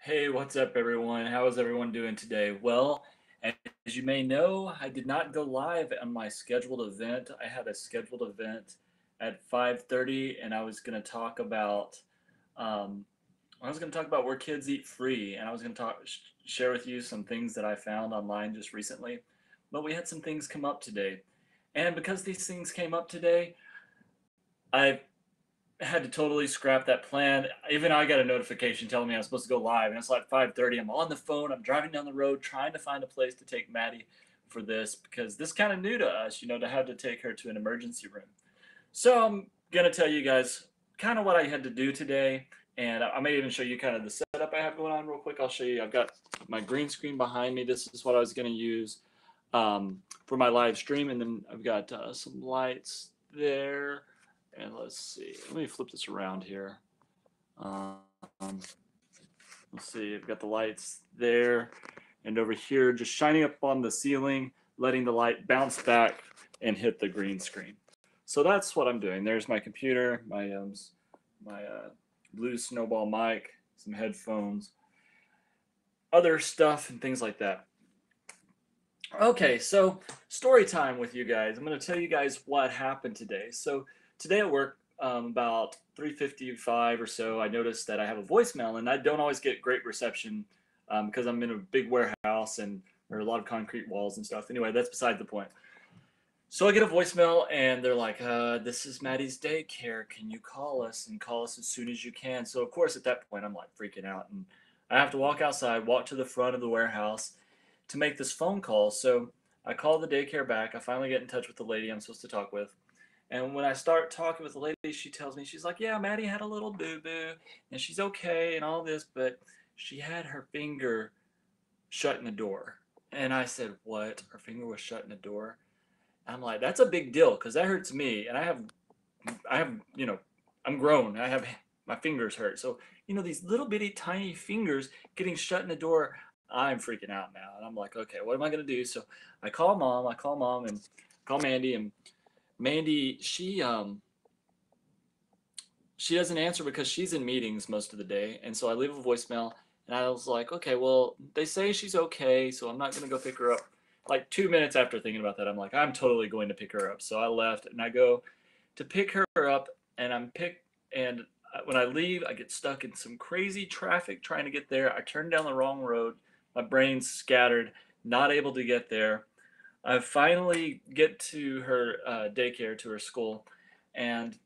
Hey, what's up, everyone? How is everyone doing today? Well, as you may know, I did not go live on my scheduled event. I had a scheduled event at 5:30, and um, I was going to talk about where kids eat free, and I was going to share with you some things that I found online just recently. But we had some things come up today, and because these things came up today, I had to totally scrap that plan. Even I got a notification telling me I was supposed to go live, and it's like 5:30. I'm on the phone. I'm driving down the road trying to find a place to take Maddie for this because this is kind of new to us, to have to take her to an emergency room. So I'm gonna tell you guys kind of what I had to do today, and I may even show you kind of the setup I have going on real quick. I'll show you. I've got my green screen behind me. This is what I was gonna use for my live stream, and then I've got some lights there. And let's see. Let me flip this around here. Um, let's see. I've got the lights there and over here, just shining up on the ceiling, letting the light bounce back and hit the green screen. So that's what I'm doing. There's my computer, my blue snowball mic, some headphones, other stuff, and things like that. Okay, so story time with you guys. I'm going to tell you guys what happened today. So today at work, about 3:55 or so, I noticed that I have a voicemail, and I don't always get great reception because I'm in a big warehouse and there are a lot of concrete walls and stuff. Anyway, that's beside the point. So I get a voicemail, and they're like, "This is Maddie's daycare. Can you call us and call us as soon as you can?" So of course, at that point, I'm like freaking out, and I have to walk outside, walk to the front of the warehouse to make this phone call. So I call the daycare back. I finally get in touch with the lady I'm supposed to talk with. And when I start talking with the lady, she tells me, she's like, "Yeah, Maddie had a little boo boo and she's okay and all this, but she had her finger shutting the door." And I said, "What? Her finger was shutting the door?" I'm like, "That's a big deal because that hurts me. And I have, I'm grown. My fingers hurt. So, these little bitty tiny fingers getting shut in the door, I'm freaking out now." And I'm like, "Okay, what am I going to do?" So I call mom and call Mandy. And Mandy, she doesn't answer because she's in meetings most of the day. And so I leave a voicemail, and I was like, "Okay, well, they say she's okay, so I'm not going to go pick her up." Like 2 minutes after thinking about that, I'm like, "I'm totally going to pick her up." So I left, and I go to pick her up, and when I leave, I get stuck in some crazy traffic trying to get there. I turn down the wrong road. My brain's scattered, not able to get there. I finally get to her daycare, to her school, and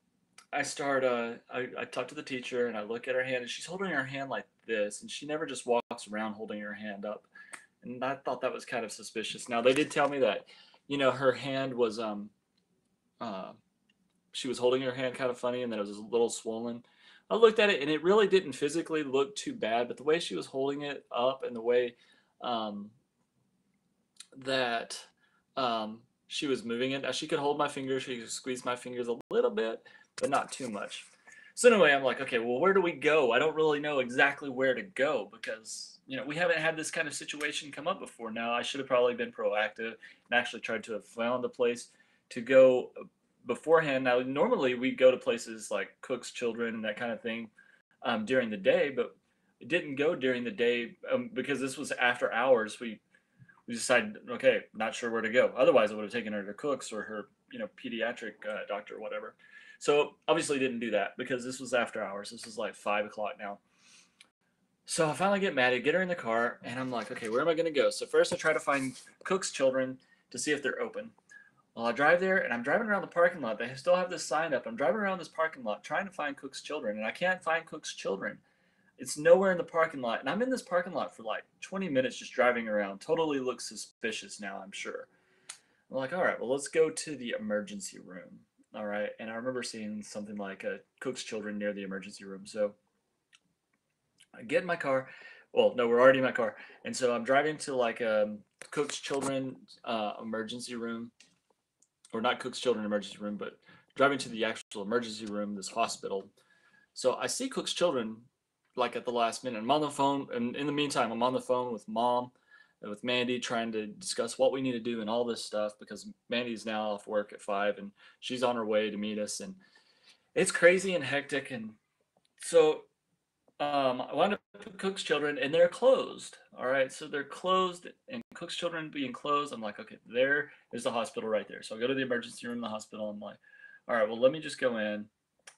I talk to the teacher, and I look at her hand, and she's holding her hand like this, and she never just walks around holding her hand up. And I thought that was kind of suspicious. Now, they did tell me that, her hand was, uh, she was holding her hand kind of funny, and that it was a little swollen. I looked at it, and it really didn't physically look too bad, but the way she was holding it up and the way um, that she was moving it. Now, she could hold my fingers, she could squeeze my fingers a little bit, but not too much. So anyway, I'm like, "Okay, well, where do we go?" I don't really know exactly where to go because we haven't had this kind of situation come up before. Now, I should have probably been proactive and actually tried to have found a place to go beforehand. Now, normally we go to places like Cook's Children and that kind of thing during the day, but it didn't go during the day because this was after hours. We decided, okay, not sure where to go. Otherwise, I would have taken her to Cook's or her, pediatric doctor or whatever. So obviously didn't do that because this was after hours. This was like 5 o'clock now. So I finally get Maddie, get her in the car, and I'm like, "Okay, where am I going to go?" So first I try to find Cook's Children to see if they're open. Well, I drive there, and I'm driving around the parking lot. They still have this sign up. I'm driving around this parking lot trying to find Cook's Children, and I can't find Cook's Children. It's nowhere in the parking lot, and I'm in this parking lot for like 20 minutes just driving around. Totally looks suspicious now, I'm sure. I'm like, "All right, well, let's go to the emergency room." All right, and I remember seeing something like a Cook's Children near the emergency room. So I get in my car. Well, no, we're already in my car, and so I'm driving to like Cook's Children emergency room, or not Cook's Children emergency room, but driving to the actual emergency room, this hospital. So I see Cook's Children like at the last minute. I'm on the phone, and in the meantime, I'm on the phone with mom and with Mandy trying to discuss what we need to do and all this stuff because Mandy's now off work at 5 and she's on her way to meet us, and it's crazy and hectic. And so I wound up at Cook's Children, and they're closed. All right, so they're closed, and Cook's Children being closed, I'm like, okay, there is the hospital right there. So I go to the emergency room in the hospital. I'm like, all right, well, let me just go in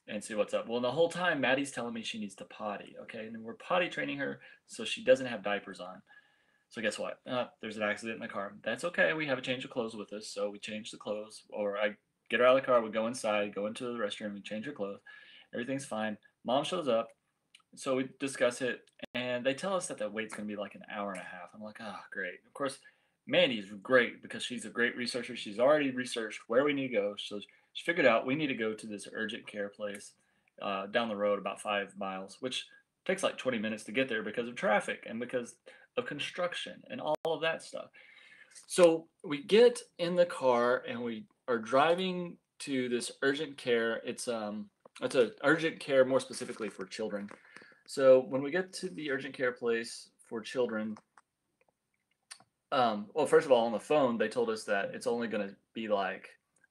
and see what's up. Well, the whole time, Maddie's telling me she needs to potty. Okay, and we're potty training her so she doesn't have diapers on. So guess what? There's an accident in the car. That's okay. We have a change of clothes with us, so we change the clothes, or I get her out of the car. We go inside, go into the restroom, we change her clothes. Everything's fine. Mom shows up, so we discuss it, and they tell us that the wait's going to be like an hour and a half. I'm like, oh, great. Of course, Mandy's great because she's a great researcher. She's already researched where we need to go. So she figured out we need to go to this urgent care place down the road about 5 miles, which takes like 20 minutes to get there because of traffic and because of construction and all of that stuff. So we get in the car and we are driving to this urgent care. It's a urgent care more specifically for children. So when we get to the urgent care place for children, well, first of all, on the phone they told us that it's only going to be like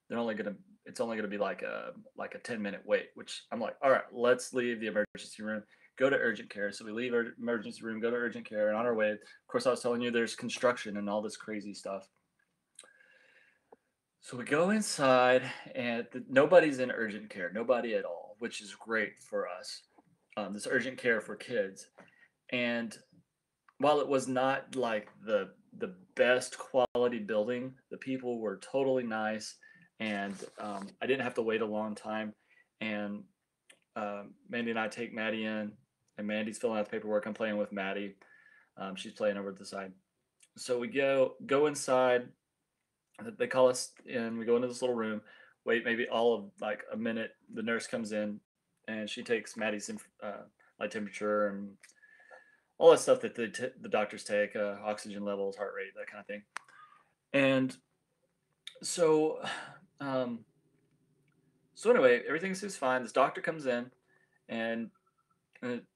they're only going to it's only going to be like a 10-minute wait. Which I'm like, all right, let's leave the emergency room, go to urgent care. So we leave our emergency room, go to urgent care, and on our way, of course, I was telling you there's construction and all this crazy stuff. So we go inside, and nobody's in urgent care, nobody at all, which is great for us. This urgent care for kids, and while it was not like the best quality building, the people were totally nice, and I didn't have to wait a long time. And Mandy and I take Maddie in, and Mandy's filling out the paperwork. I'm playing with Maddie. She's playing over at the side. So we go inside. They call us in. We go into this little room. Wait, maybe all of like a minute. The nurse comes in, and she takes Maddie's like temperature and all that stuff that the doctors take, oxygen levels, heart rate, that kind of thing. And so, um, so anyway, everything seems fine. This doctor comes in, and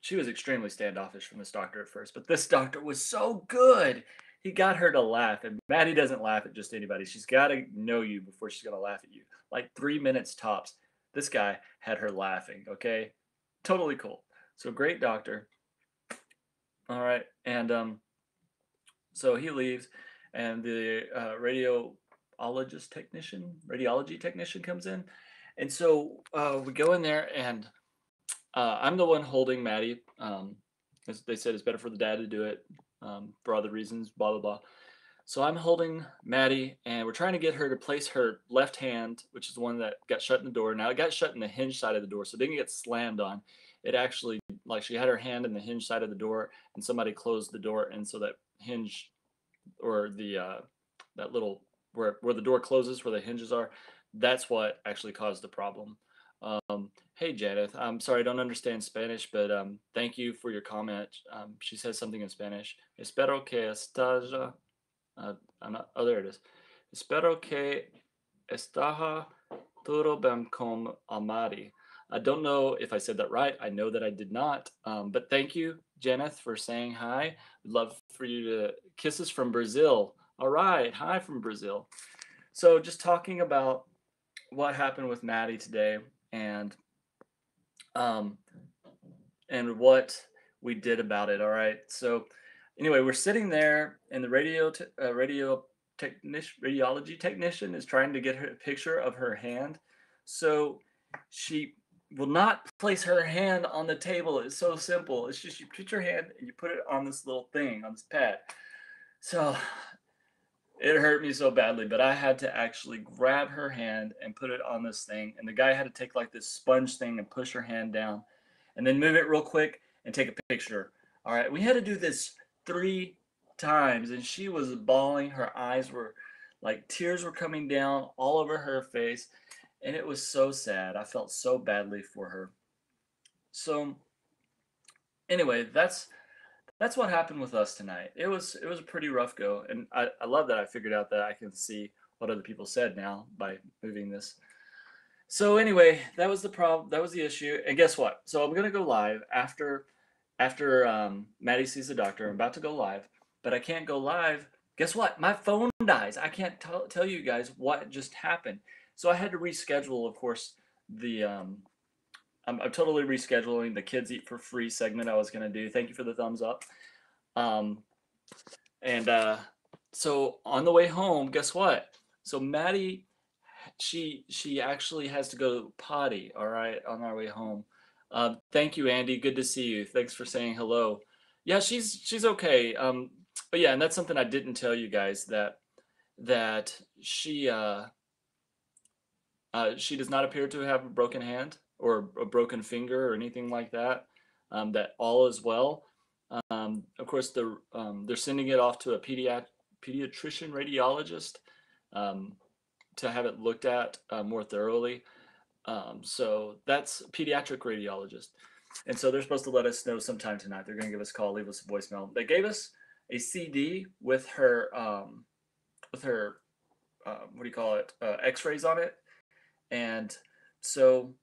she was extremely standoffish from this doctor at first, but this doctor was so good. He got her to laugh, and Maddie doesn't laugh at just anybody. She's got to know you before she's going to laugh at you. Like 3 minutes tops. This guy had her laughing, okay? Totally cool. So great doctor. All right. And so he leaves, and the radiology technician comes in. And so we go in there, and I'm the one holding Maddie. As they said, it's better for the dad to do it for other reasons, blah, blah, blah. So I'm holding Maddie, and we're trying to get her to place her left hand, which is the one that got shut in the door. Now, it got shut in the hinge side of the door, so it didn't get slammed on. It actually, like, she had her hand in the hinge side of the door, and somebody closed the door, and so that hinge, or that little, where the door closes, where the hinges are, that's what actually caused the problem. Hey, Janet, I'm sorry, I don't understand Spanish, but thank you for your comment. She says something in Spanish. Espero que estás oh, there it is. Espero que estaja todo bien con Amari. I don't know if I said that right. I know that I did not. But thank you, Jeneth, for saying hi. We'd love for you to kisses from Brazil. All right. Hi from Brazil. So just talking about what happened with Maddie today, and um, and what we did about it. All right. So anyway, we're sitting there, and the radiology technician is trying to get her a picture of her hand. So she will not place her hand on the table. It's so simple. It's just you put your hand and you put it on this little thing, on this pad. So it hurt me so badly, but I had to actually grab her hand and put it on this thing. And the guy had to take like this sponge thing and push her hand down and then move it real quick and take a picture. All right, we had to do this 3 times, and she was bawling. Her eyes were like tears were coming down all over her face, and it was so sad. I felt so badly for her. So anyway, that's what happened with us tonight. It was a pretty rough go, and I love that I figured out that I can see what other people said now by moving this. So anyway, that was the problem. That was the issue. And guess what? So I'm gonna go live after Maddie sees the doctor. I'm about to go live, but I can't go live. Guess what? My phone dies. I can't tell you guys what just happened. So I had to reschedule, of course, the I'm totally rescheduling the kids eat for free segment I was gonna do. Thank you for the thumbs up. Um, and so on the way home, guess what? So Maddie, she actually has to go potty. All right, on our way home. Thank you, Andy. Good to see you. Thanks for saying hello. Yeah, she's okay. But yeah, and that's something I didn't tell you guys that she does not appear to have a broken hand or a broken finger or anything like that. That all is well. Of course, they're sending it off to a pediatrician radiologist um, to have it looked at more thoroughly. So that's pediatric radiologist. And so they're supposed to let us know sometime tonight. They're going to give us a call, leave us a voicemail. They gave us a CD with her what do you call it? X-rays on it. And so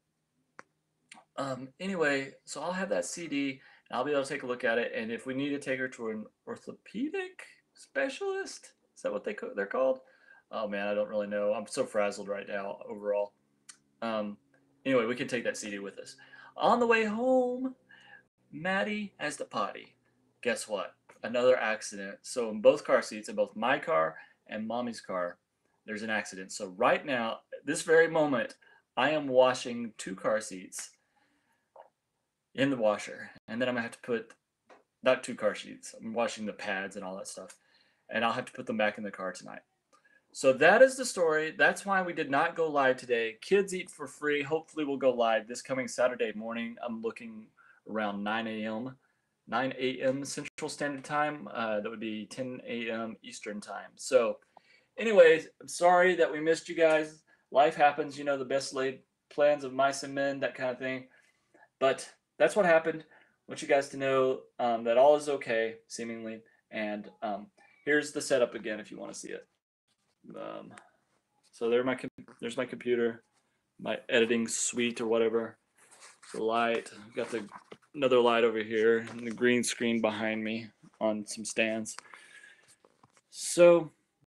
anyway, so I'll have that CD and I'll be able to take a look at it. And if we need to take her to an orthopedic specialist, is that what they're called? Oh man, I don't really know. I'm so frazzled right now overall. Um, anyway, we can take that CD with us. On the way home, Maddie has the potty. Guess what? Another accident. So in both car seats, in both my car and mommy's car, there's an accident. So right now, this very moment, I am washing two car seats in the washer. And then I'm gonna have to put, not two car seats, I'm washing the pads and all that stuff. And I'll have to put them back in the car tonight. So that is the story. That's why we did not go live today. Kids Eat for Free. Hopefully we'll go live this coming Saturday morning. I'm looking around 9 a.m. 9 a.m. Central Standard Time. That would be 10 a.m. Eastern Time. So anyways, I'm sorry that we missed you guys. Life happens, you know, the best laid plans of mice and men, that kind of thing. But that's what happened. I want you guys to know that all is okay, seemingly. And here's the setup again if you want to see it. So there's my computer, my editing suite or whatever. The light, I've got another light over here, and the green screen behind me on some stands. So